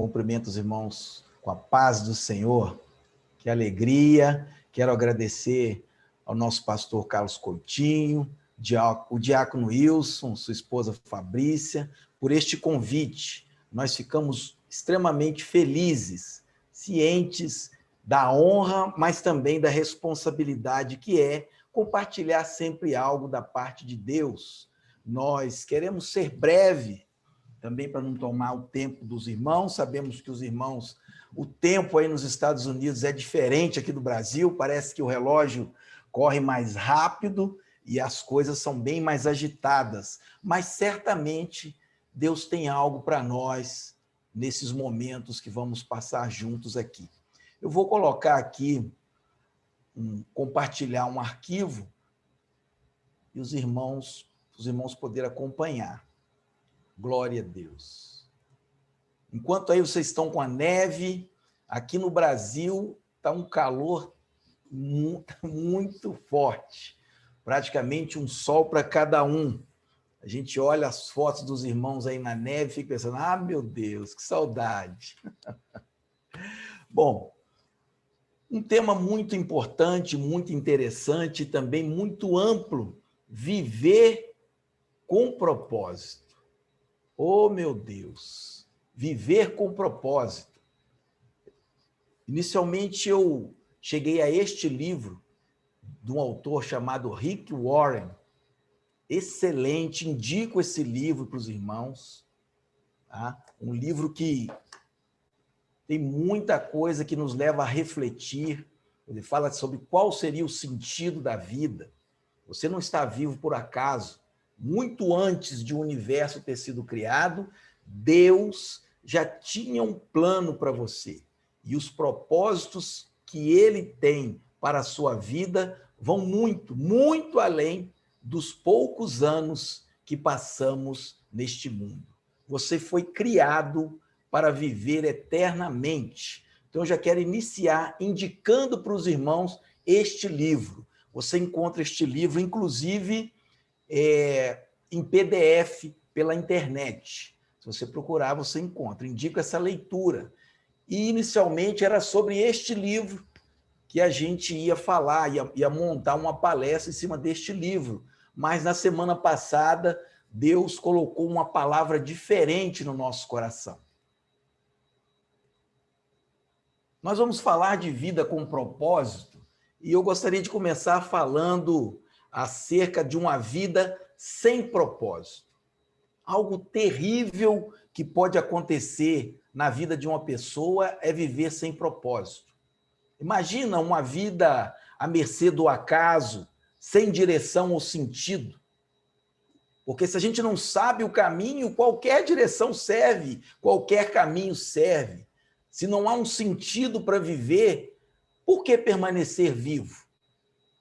Cumprimento os irmãos com a paz do Senhor. Que alegria. Quero agradecer ao nosso pastor Carlos Coutinho, o diácono Wilson, sua esposa Fabrícia, por este convite. Nós ficamos extremamente felizes, cientes da honra, mas também da responsabilidade que é compartilhar sempre algo da parte de Deus. Nós queremos ser breve, também para não tomar o tempo dos irmãos. Sabemos que os irmãos, o tempo aí nos Estados Unidos é diferente aqui do Brasil, parece que o relógio corre mais rápido e as coisas são bem mais agitadas, mas certamente Deus tem algo para nós nesses momentos que vamos passar juntos aqui. Eu vou colocar aqui, compartilhar um arquivo e os irmãos poderem acompanhar. Glória a Deus. Enquanto aí vocês estão com a neve, aqui no Brasil está um calor muito forte, praticamente um sol para cada um. A gente olha as fotos dos irmãos aí na neve e fica pensando, ah, meu Deus, que saudade. Bom, um tema muito importante, muito interessante e também muito amplo, viver com propósito. Oh, meu Deus, viver com propósito. Inicialmente, eu cheguei a este livro de um autor chamado Rick Warren. Excelente, indico esse livro para os irmãos. Tá? Um livro que tem muita coisa que nos leva a refletir. Ele fala sobre qual seria o sentido da vida. Você não está vivo por acaso. Muito antes de o universo ter sido criado, Deus já tinha um plano para você. E os propósitos que ele tem para a sua vida vão muito, muito além dos poucos anos que passamos neste mundo. Você foi criado para viver eternamente. Então, eu já quero iniciar indicando para os irmãos este livro. Você encontra este livro, inclusive, em PDF pela internet. Se você procurar, você encontra. Indico essa leitura. E, inicialmente, era sobre este livro que a gente ia falar, ia montar uma palestra em cima deste livro. Mas, na semana passada, Deus colocou uma palavra diferente no nosso coração. Nós vamos falar de vida com propósito, e eu gostaria de começar falando acerca de uma vida sem propósito. Algo terrível que pode acontecer na vida de uma pessoa é viver sem propósito. Imagina uma vida à mercê do acaso, sem direção ou sentido. Porque se a gente não sabe o caminho, qualquer direção serve, qualquer caminho serve. Se não há um sentido para viver, por que permanecer vivo?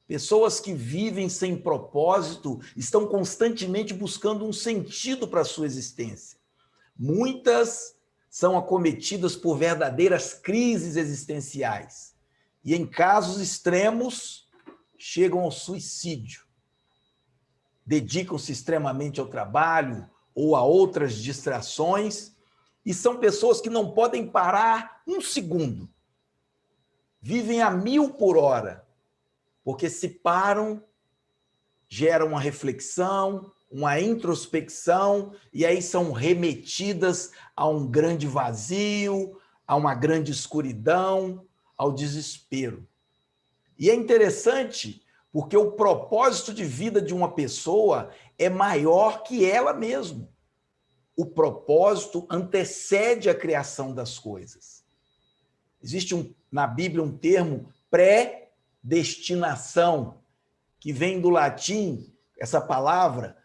Pessoas que vivem sem propósito estão constantemente buscando um sentido para a sua existência. Muitas são acometidas por verdadeiras crises existenciais e, em casos extremos, chegam ao suicídio. Dedicam-se extremamente ao trabalho ou a outras distrações e são pessoas que não podem parar um segundo. Vivem a 1000 por hora. Porque se param, gera uma reflexão, uma introspecção, e aí são remetidas a um grande vazio, a uma grande escuridão, ao desespero. E é interessante, porque o propósito de vida de uma pessoa é maior que ela mesma. O propósito antecede a criação das coisas. Existe na Bíblia um termo predestinação, que vem do latim, essa palavra,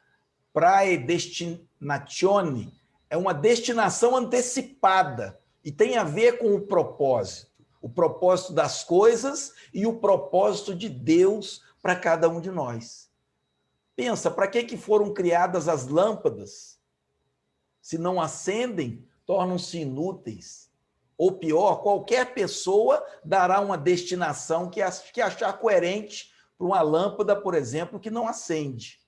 praedestinatione, é uma destinação antecipada e tem a ver com o propósito das coisas e o propósito de Deus para cada um de nós. Pensa, para que foram criadas as lâmpadas? Se não acendem, tornam-se inúteis. Ou pior, qualquer pessoa dará uma destinação que achar coerente para uma lâmpada, por exemplo, que não acende.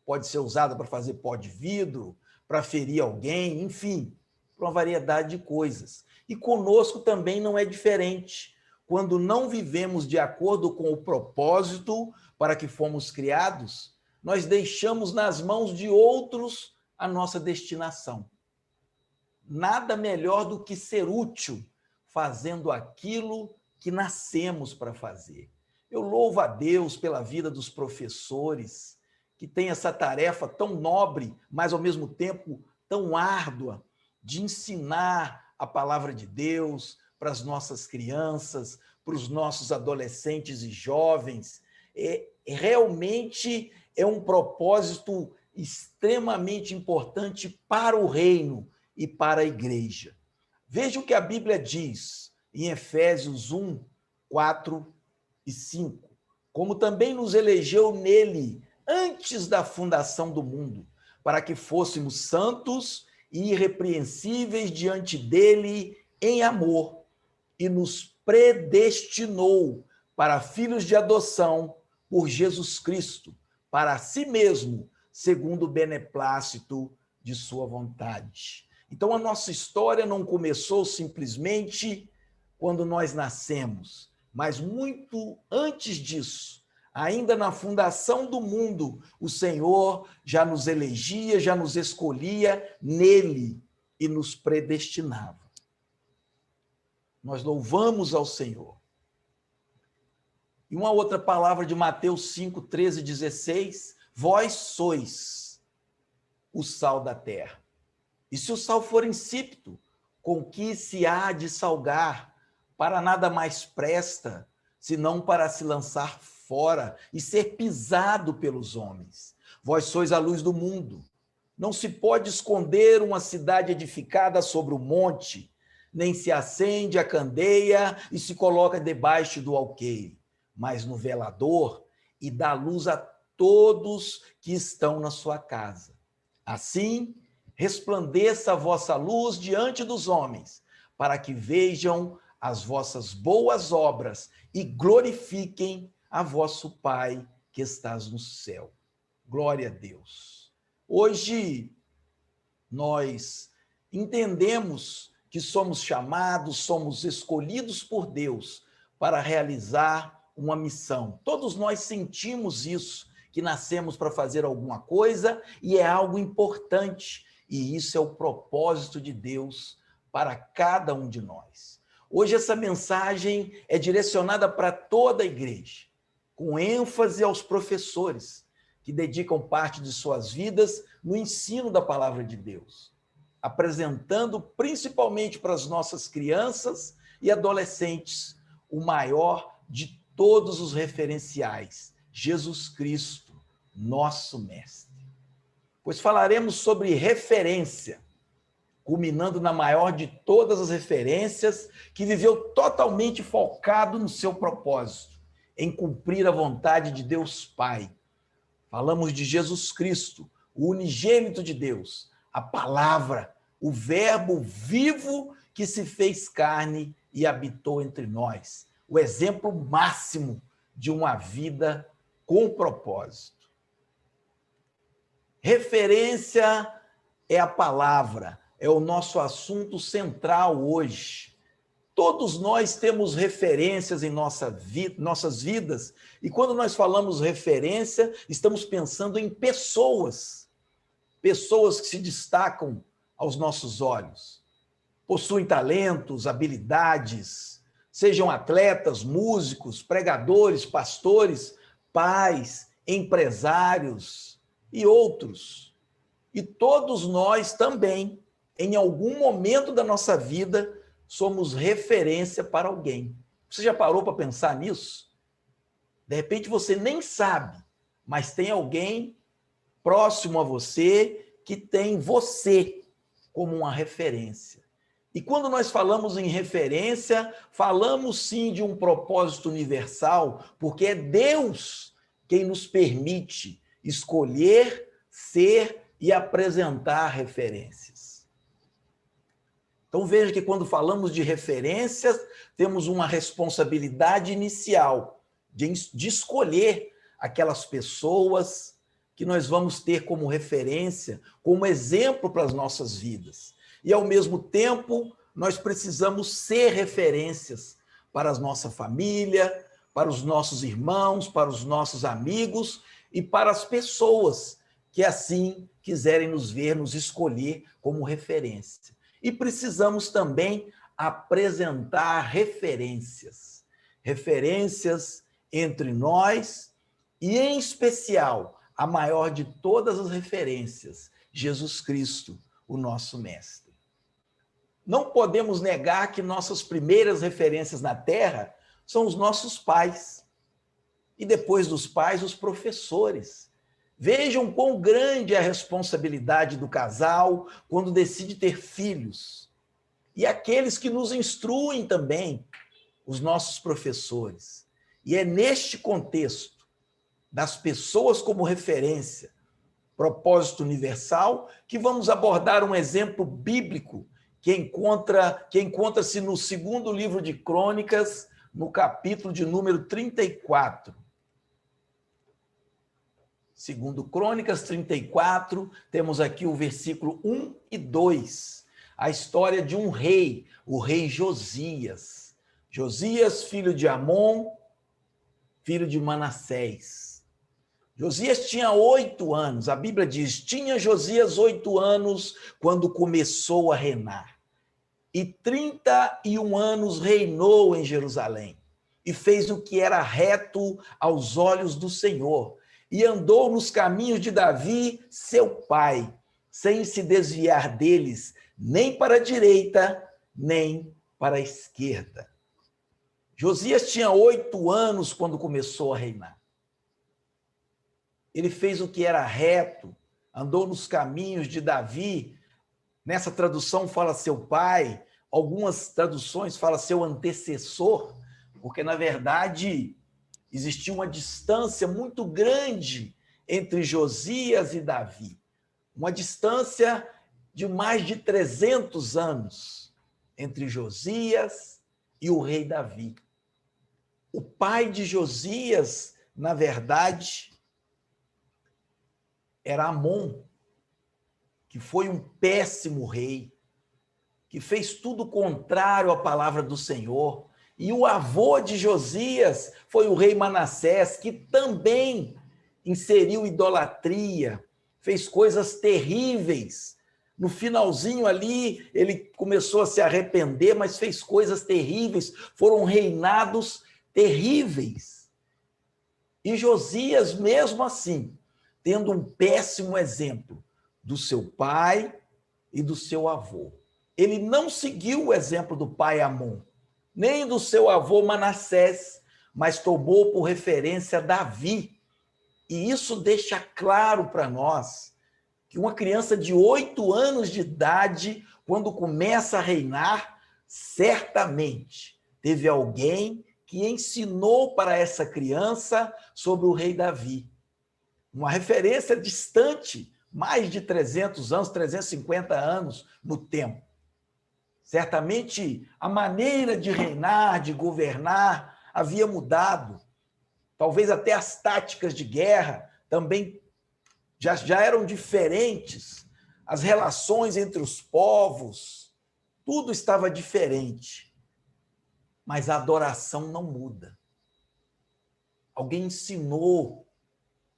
Pode ser usada para fazer pó de vidro, para ferir alguém, enfim. para uma variedade de coisas. E conosco também não é diferente. Quando não vivemos de acordo com o propósito para que fomos criados, nós deixamos nas mãos de outros a nossa destinação. Nada melhor do que ser útil fazendo aquilo que nascemos para fazer. Eu louvo a Deus pela vida dos professores, que têm essa tarefa tão nobre, mas ao mesmo tempo tão árdua, de ensinar a palavra de Deus para as nossas crianças, para os nossos adolescentes e jovens. Realmente é um propósito extremamente importante para o reino e para a igreja. Veja o que a Bíblia diz em Efésios 1, 4 e 5. Como também nos elegeu nele antes da fundação do mundo, para que fôssemos santos e irrepreensíveis diante dele em amor, e nos predestinou para filhos de adoção por Jesus Cristo, para si mesmo, segundo o beneplácito de sua vontade. Então, a nossa história não começou simplesmente quando nós nascemos, mas muito antes disso, ainda na fundação do mundo, o Senhor já nos elegia, já nos escolhia nele e nos predestinava. Nós louvamos ao Senhor. E uma outra palavra de Mateus 5, 13 e 16, vós sois o sal da terra. E se o sal for insípido, com que se há de salgar? Para nada mais presta, senão para se lançar fora e ser pisado pelos homens. Vós sois a luz do mundo. Não se pode esconder uma cidade edificada sobre o monte, nem se acende a candeia e se coloca debaixo do alqueire, mas no velador, e dá luz a todos que estão na sua casa. Assim, resplandeça a vossa luz diante dos homens, para que vejam as vossas boas obras e glorifiquem a vosso Pai que estás no céu. Glória a Deus. Hoje, nós entendemos que somos chamados, somos escolhidos por Deus para realizar uma missão. Todos nós sentimos isso, que nascemos para fazer alguma coisa e é algo importante. E isso é o propósito de Deus para cada um de nós. Hoje essa mensagem é direcionada para toda a igreja, com ênfase aos professores, que dedicam parte de suas vidas no ensino da palavra de Deus, apresentando principalmente para as nossas crianças e adolescentes o maior de todos os referenciais, Jesus Cristo, nosso Mestre. Pois falaremos sobre referência, culminando na maior de todas as referências, que viveu totalmente focado no seu propósito, em cumprir a vontade de Deus Pai. Falamos de Jesus Cristo, o unigênito de Deus, a palavra, o verbo vivo que se fez carne e habitou entre nós, o exemplo máximo de uma vida com propósito. Referência é a palavra, é o nosso assunto central hoje. Todos nós temos referências em nossas vidas, e quando nós falamos referência, estamos pensando em pessoas que se destacam aos nossos olhos, possuem talentos, habilidades, sejam atletas, músicos, pregadores, pastores, pais, empresários e outros. E todos nós também, em algum momento da nossa vida, somos referência para alguém. Você já parou para pensar nisso? De repente você nem sabe, mas tem alguém próximo a você que tem você como uma referência. E quando nós falamos em referência, falamos sim de um propósito universal, porque é Deus quem nos permite escolher, ser e apresentar referências. Então veja que quando falamos de referências, temos uma responsabilidade inicial de escolher aquelas pessoas que nós vamos ter como referência, como exemplo para as nossas vidas. e, ao mesmo tempo, nós precisamos ser referências para a nossa família, para os nossos irmãos, para os nossos amigos e para as pessoas que assim quiserem nos ver, nos escolher como referência. E precisamos também apresentar referências. Referências entre nós e, em especial, a maior de todas as referências, Jesus Cristo, o nosso Mestre. Não podemos negar que nossas primeiras referências na Terra são os nossos pais. E depois dos pais, os professores. Vejam quão grande é a responsabilidade do casal quando decide ter filhos. E aqueles que nos instruem também, os nossos professores. E é neste contexto das pessoas como referência, propósito universal, que vamos abordar um exemplo bíblico que encontra-se no segundo livro de Crônicas, no capítulo de número 34. Segundo Crônicas 34, temos aqui o versículo 1 e 2, a história de um rei, o rei Josias. Josias, filho de Amon, filho de Manassés. Josias tinha 8 anos, a Bíblia diz, tinha Josias 8 anos quando começou a reinar. E 31 anos reinou em Jerusalém, e fez o que era reto aos olhos do Senhor, e andou nos caminhos de Davi, seu pai, sem se desviar deles, nem para a direita, nem para a esquerda. Josias tinha 8 anos quando começou a reinar. Ele fez o que era reto, andou nos caminhos de Davi. Nessa tradução fala seu pai, algumas traduções fala seu antecessor, porque, na verdade, existia uma distância muito grande entre Josias e Davi. Uma distância de mais de 300 anos entre Josias e o rei Davi. O pai de Josias, na verdade, era Amon, que foi um péssimo rei, que fez tudo contrário à palavra do Senhor. E o avô de Josias foi o rei Manassés, que também inseriu idolatria, fez coisas terríveis. No finalzinho ali, ele começou a se arrepender, mas fez coisas terríveis, foram reinados terríveis. E Josias, mesmo assim, tendo um péssimo exemplo do seu pai e do seu avô, ele não seguiu o exemplo do pai Amon, nem do seu avô Manassés, mas tomou por referência Davi. E isso deixa claro para nós que uma criança de 8 anos de idade, quando começa a reinar, certamente teve alguém que ensinou para essa criança sobre o rei Davi. Uma referência distante, mais de 300 anos, 350 anos no tempo. Certamente a maneira de reinar, de governar, havia mudado. Talvez até as táticas de guerra também já eram diferentes. As relações entre os povos, tudo estava diferente. Mas a adoração não muda. Alguém ensinou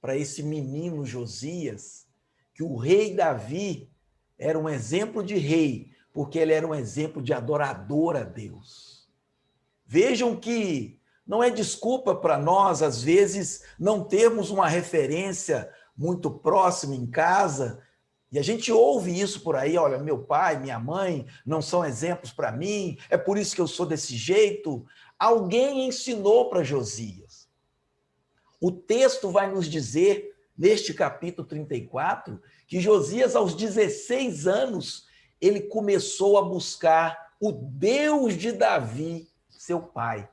para esse menino Josias que o rei Davi era um exemplo de rei, porque ele era um exemplo de adorador a Deus. Vejam que não é desculpa para nós, às vezes, não termos uma referência muito próxima em casa, e a gente ouve isso por aí, olha, meu pai, minha mãe não são exemplos para mim, é por isso que eu sou desse jeito. Alguém ensinou para Josias. O texto vai nos dizer, neste capítulo 34, que Josias, aos 16 anos, ele começou a buscar o Deus de Davi, seu pai.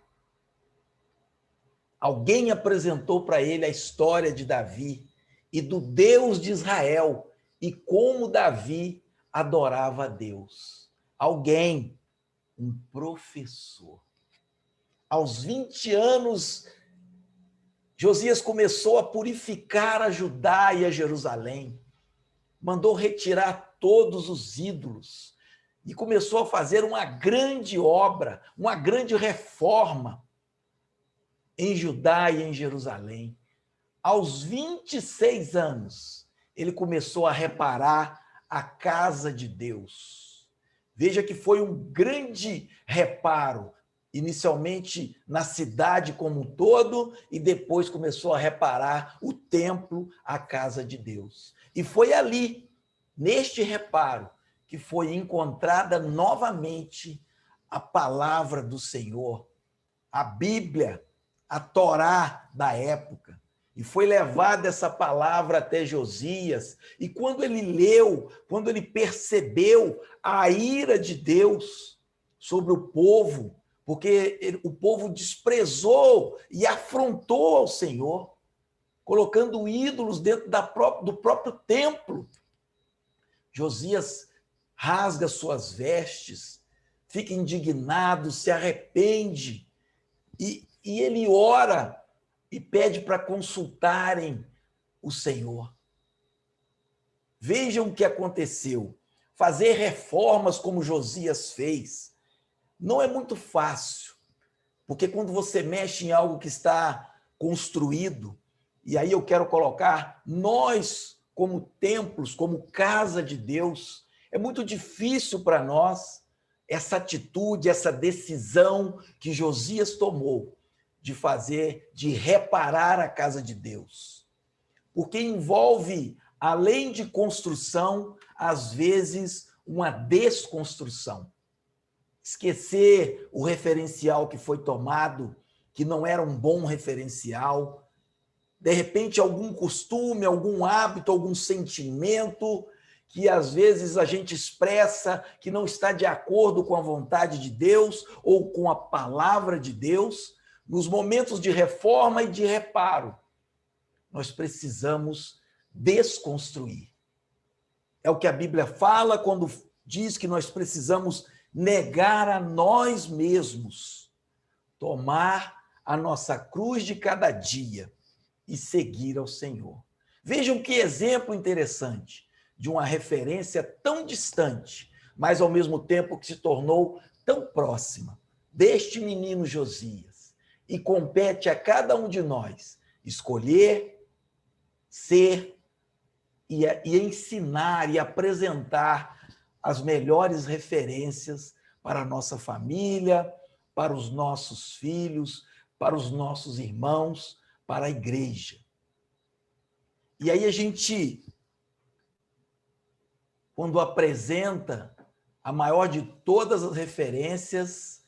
Alguém apresentou para ele a história de Davi e do Deus de Israel e como Davi adorava a Deus. Alguém, um professor. Aos 20 anos, Josias começou a purificar a Judá e a Jerusalém. Mandou retirar todos os ídolos. e começou a fazer uma grande obra, uma grande reforma em Judá e em Jerusalém. Aos 26 anos, ele começou a reparar a casa de Deus. Veja que foi um grande reparo, inicialmente na cidade como um todo, e depois começou a reparar o templo, a casa de Deus. E foi ali, neste reparo, que foi encontrada novamente a palavra do Senhor, a Bíblia, a Torá da época. E foi levada essa palavra até Josias. E quando ele leu, quando ele percebeu a ira de Deus sobre o povo, porque o povo desprezou e afrontou ao Senhor, colocando ídolos dentro do próprio templo. Josias rasga suas vestes, fica indignado, se arrepende, e ele ora e pede para consultarem o Senhor. Vejam o que aconteceu. Fazer reformas como Josias fez não é muito fácil, porque quando você mexe em algo que está construído, e aí eu quero colocar nós como templos, como casa de Deus, é muito difícil para nós essa atitude, essa decisão que Josias tomou de fazer, de reparar a casa de Deus. Porque envolve, além de construção, às vezes, uma desconstrução. Esquecer o referencial que foi tomado, que não era um bom referencial. De repente, algum costume, algum hábito, algum sentimento que às vezes a gente expressa que não está de acordo com a vontade de Deus ou com a palavra de Deus, nos momentos de reforma e de reparo, nós precisamos desconstruir. É o que a Bíblia fala quando diz que nós precisamos negar a nós mesmos, tomar a nossa cruz de cada dia e seguir ao Senhor. Vejam que exemplo interessante de uma referência tão distante, mas ao mesmo tempo que se tornou tão próxima, deste menino Josias. E compete a cada um de nós escolher, ser e ensinar e apresentar as melhores referências para a nossa família, para os nossos filhos, para os nossos irmãos, para a igreja. E aí a gente, quando apresenta a maior de todas as referências,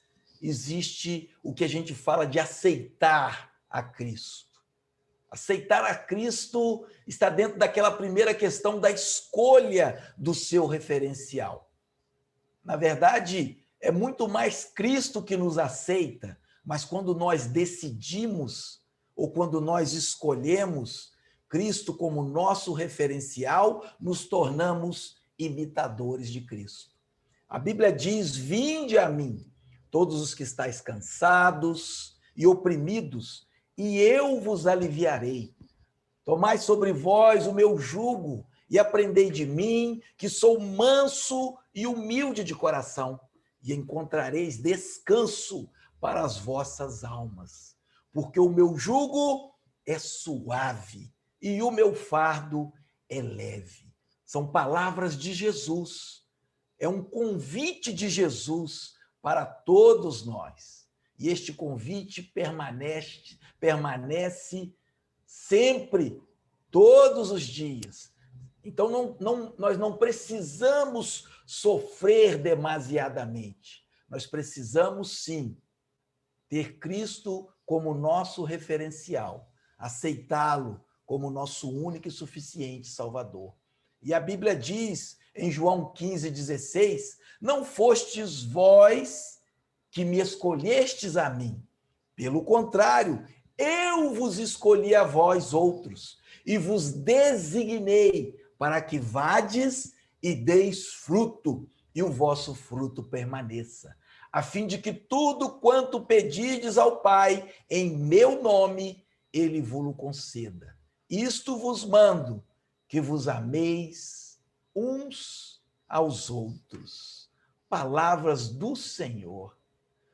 existe o que a gente fala de aceitar a Cristo. Aceitar a Cristo está dentro daquela primeira questão da escolha do seu referencial. Na verdade, é muito mais Cristo que nos aceita, mas quando nós decidimos ou quando nós escolhemos Cristo como nosso referencial, nos tornamos imitadores de Cristo. A Bíblia diz: vinde a mim, todos os que estáis cansados e oprimidos, e eu vos aliviarei. Tomai sobre vós o meu jugo e aprendei de mim, que sou manso e humilde de coração, e encontrareis descanso para as vossas almas. Porque o meu jugo é suave e o meu fardo é leve. São palavras de Jesus. É um convite de Jesus para todos nós. E este convite permanece sempre, todos os dias. Então, nós não precisamos sofrer demasiadamente. Nós precisamos, sim, ter Cristo como nosso referencial, aceitá-lo como nosso único e suficiente Salvador. E a Bíblia diz, em João 15,16, não fostes vós que me escolhestes a mim. Pelo contrário, eu vos escolhi a vós outros e vos designei para que vades e deis fruto, e o vosso fruto permaneça, a fim de que tudo quanto pedides ao Pai em meu nome, ele vos conceda. Isto vos mando, que vos ameis uns aos outros. palavras do Senhor.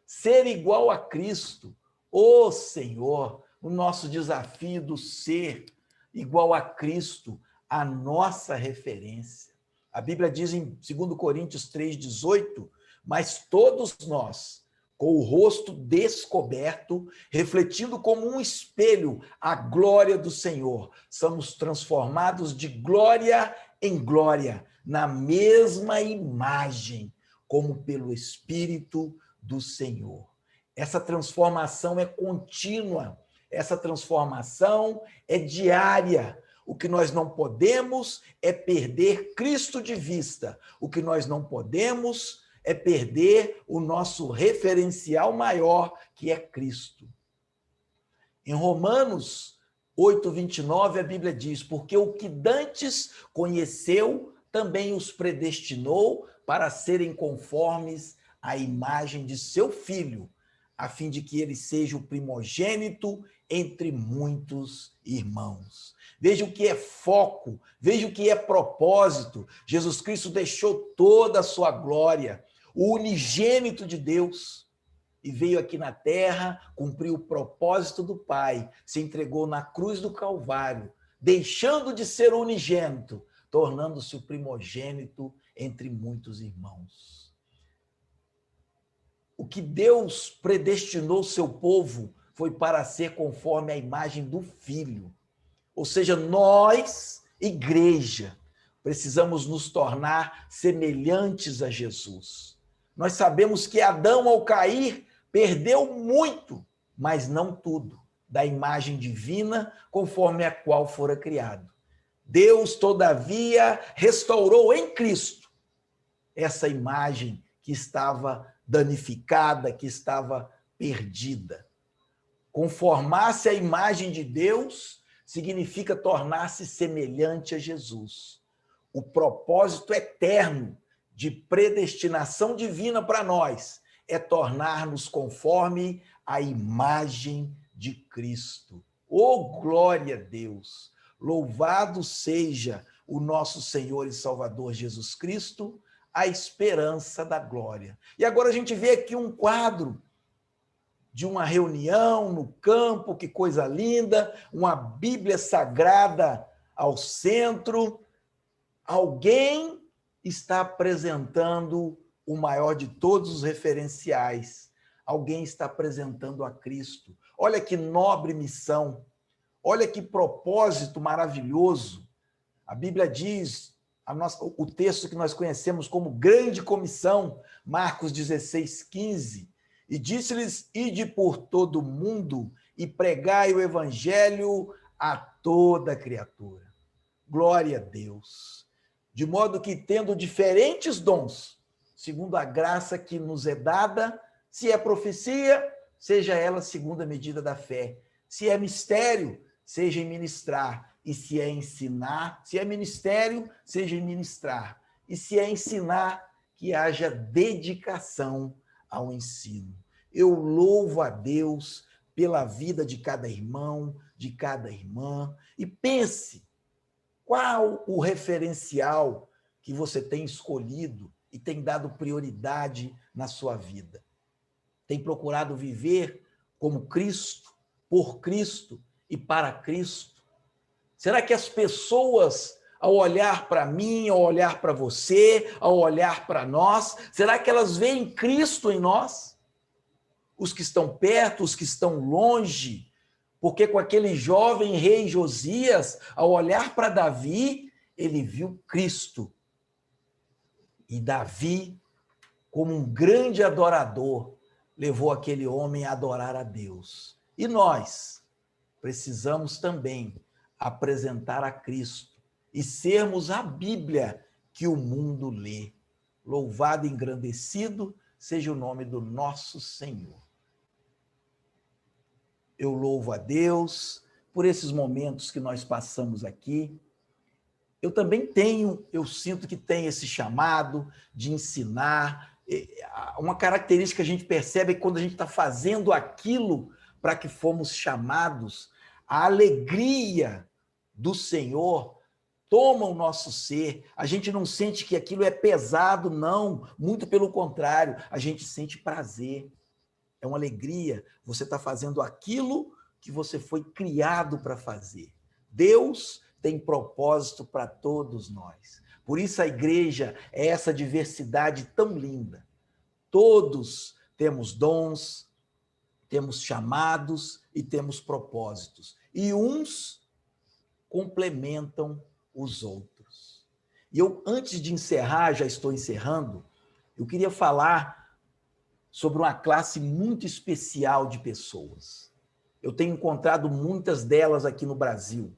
Ser igual a Cristo, o Senhor, o nosso desafio do ser igual a Cristo, a nossa referência. A Bíblia diz em 2 Coríntios 3,18, mas todos nós, com o rosto descoberto, refletindo como um espelho a glória do Senhor, somos transformados de glória em glória, na mesma imagem, como pelo Espírito do Senhor. Essa transformação é contínua, essa transformação é diária. O que nós não podemos é perder Cristo de vista. O que nós não podemos é perder o nosso referencial maior, que é Cristo. Em Romanos 8:29, a Bíblia diz: porque o que dantes conheceu, também os predestinou para serem conformes à imagem de seu Filho, a fim de que ele seja o primogênito entre muitos irmãos. Veja o que é foco, veja o que é propósito. Jesus Cristo deixou toda a sua glória, o unigênito de Deus, e veio aqui na terra, cumpriu o propósito do Pai, se entregou na cruz do Calvário, deixando de ser unigênito, tornando-se o primogênito entre muitos irmãos. O que Deus predestinou seu povo foi para ser conforme a imagem do Filho. Ou seja, nós, igreja, precisamos nos tornar semelhantes a Jesus. Nós sabemos que Adão, ao cair, perdeu muito, mas não tudo, da imagem divina conforme a qual fora criado. Deus, todavia, restaurou em Cristo essa imagem que estava danificada, que estava perdida. Conformar-se à imagem de Deus significa tornar-se semelhante a Jesus. O propósito eterno de predestinação divina para nós é tornar-nos conforme a imagem de Cristo. Oh, glória a Deus! Louvado seja o nosso Senhor e Salvador Jesus Cristo, a esperança da glória. E agora a gente vê aqui um quadro de uma reunião no campo, que coisa linda, uma Bíblia Sagrada ao centro. Alguém está apresentando o maior de todos os referenciais. Alguém está apresentando a Cristo. Olha que nobre missão, olha que propósito maravilhoso. A Bíblia diz, o texto que nós conhecemos como grande comissão, Marcos 16:15, e disse-lhes: ide por todo o mundo e pregai o evangelho a toda criatura. Glória a Deus. De modo que, tendo diferentes dons, segundo a graça que nos é dada, se é profecia, seja ela segundo a medida da fé. Se é mistério, seja em ministrar. E se é ensinar, se é ministério, seja em ministrar. E se é ensinar, que haja dedicação ao ensino. Eu louvo a Deus pela vida de cada irmão, de cada irmã. E pense, qual o referencial que você tem escolhido e tem dado prioridade na sua vida? Tem procurado viver como Cristo, por Cristo e para Cristo? Será que as pessoas, ao olhar para mim, ao olhar para você, ao olhar para nós, será que elas veem Cristo em nós? Os que estão perto, os que estão longe? Porque com aquele jovem rei Josias, ao olhar para Davi, ele viu Cristo. E Davi, como um grande adorador, levou aquele homem a adorar a Deus. E nós precisamos também apresentar a Cristo e sermos a Bíblia que o mundo lê. Louvado e engrandecido seja o nome do nosso Senhor. Eu louvo a Deus por esses momentos que nós passamos aqui. Eu também eu sinto que tem esse chamado de ensinar. Uma característica que a gente percebe é que quando a gente está fazendo aquilo para que fomos chamados, a alegria do Senhor toma o nosso ser, a gente não sente que aquilo é pesado, não, muito pelo contrário, a gente sente prazer, é uma alegria, você está fazendo aquilo que você foi criado para fazer. Deus tem propósito para todos nós. Por isso a igreja é essa diversidade tão linda. Todos temos dons, temos chamados e temos propósitos. E uns complementam os outros. E eu, antes de encerrar, já estou encerrando, eu queria falar sobre uma classe muito especial de pessoas. Eu tenho encontrado muitas delas aqui no Brasil.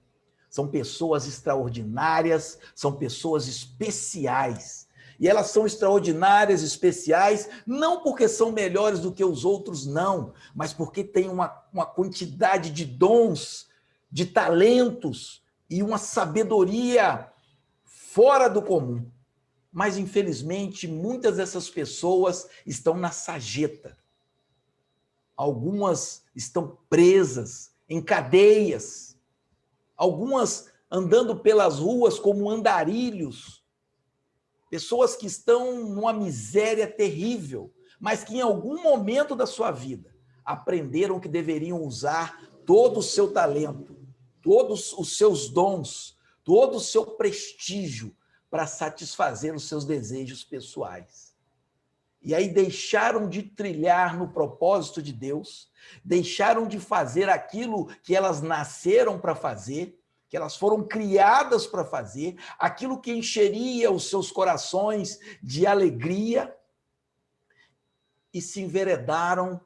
São pessoas extraordinárias, são pessoas especiais. E elas são extraordinárias, especiais, não porque são melhores do que os outros, não, mas porque têm uma quantidade de dons, de talentos e uma sabedoria fora do comum. Mas, infelizmente, muitas dessas pessoas estão na sarjeta. Algumas estão presas em cadeias. Algumas andando pelas ruas como andarilhos. Pessoas que estão numa miséria terrível, mas que em algum momento da sua vida aprenderam que deveriam usar todo o seu talento, todos os seus dons, todo o seu prestígio para satisfazer os seus desejos pessoais. E aí deixaram de trilhar no propósito de Deus, deixaram de fazer aquilo que elas nasceram para fazer, que elas foram criadas para fazer, aquilo que encheria os seus corações de alegria, e se enveredaram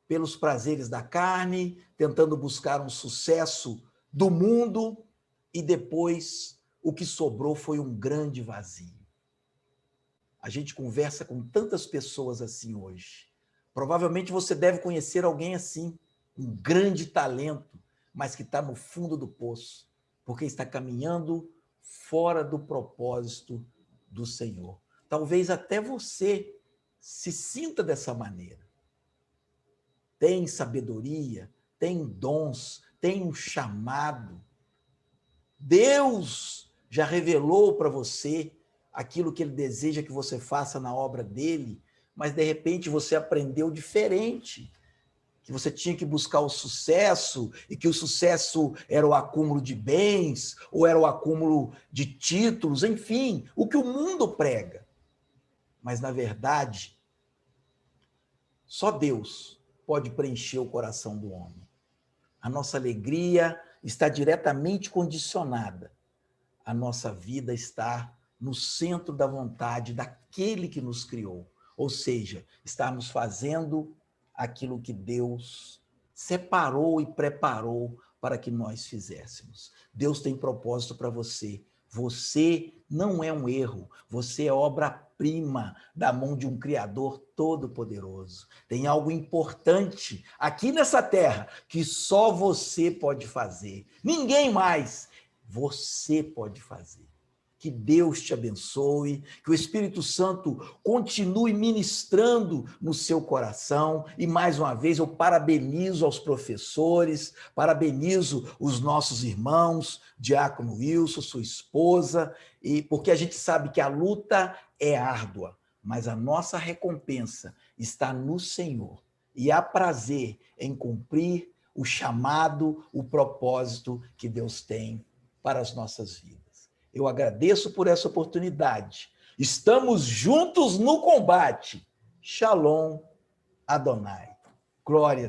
pelos prazeres da carne, tentando buscar um sucesso do mundo, e depois o que sobrou foi um grande vazio. A gente conversa com tantas pessoas assim hoje. Provavelmente você deve conhecer alguém assim, um grande talento, mas que está no fundo do poço, porque está caminhando fora do propósito do Senhor. Talvez até você se sinta dessa maneira. Tem sabedoria, tem dons, tem um chamado. Deus já revelou para você aquilo que Ele deseja que você faça na obra dEle, mas de repente você aprendeu diferente, que você tinha que buscar o sucesso, e que o sucesso era o acúmulo de bens, ou era o acúmulo de títulos, enfim, o que o mundo prega. Mas, na verdade, só Deus pode preencher o coração do homem. A nossa alegria está diretamente condicionada. A nossa vida está no centro da vontade daquele que nos criou. Ou seja, estarmos fazendo aquilo que Deus separou e preparou para que nós fizéssemos. Deus tem propósito para você. Você não é um erro, você é obra-prima da mão de um Criador todo-poderoso. Tem algo importante aqui nessa terra que só você pode fazer. Ninguém mais. Você pode fazer. Que Deus te abençoe, que o Espírito Santo continue ministrando no seu coração. E, mais uma vez, eu parabenizo aos professores, parabenizo os nossos irmãos, Diácono Wilson, sua esposa, porque a gente sabe que a luta é árdua, mas a nossa recompensa está no Senhor. E há prazer em cumprir o chamado, o propósito que Deus tem para as nossas vidas. Eu agradeço por essa oportunidade. Estamos juntos no combate. Shalom Adonai. Glória a Deus.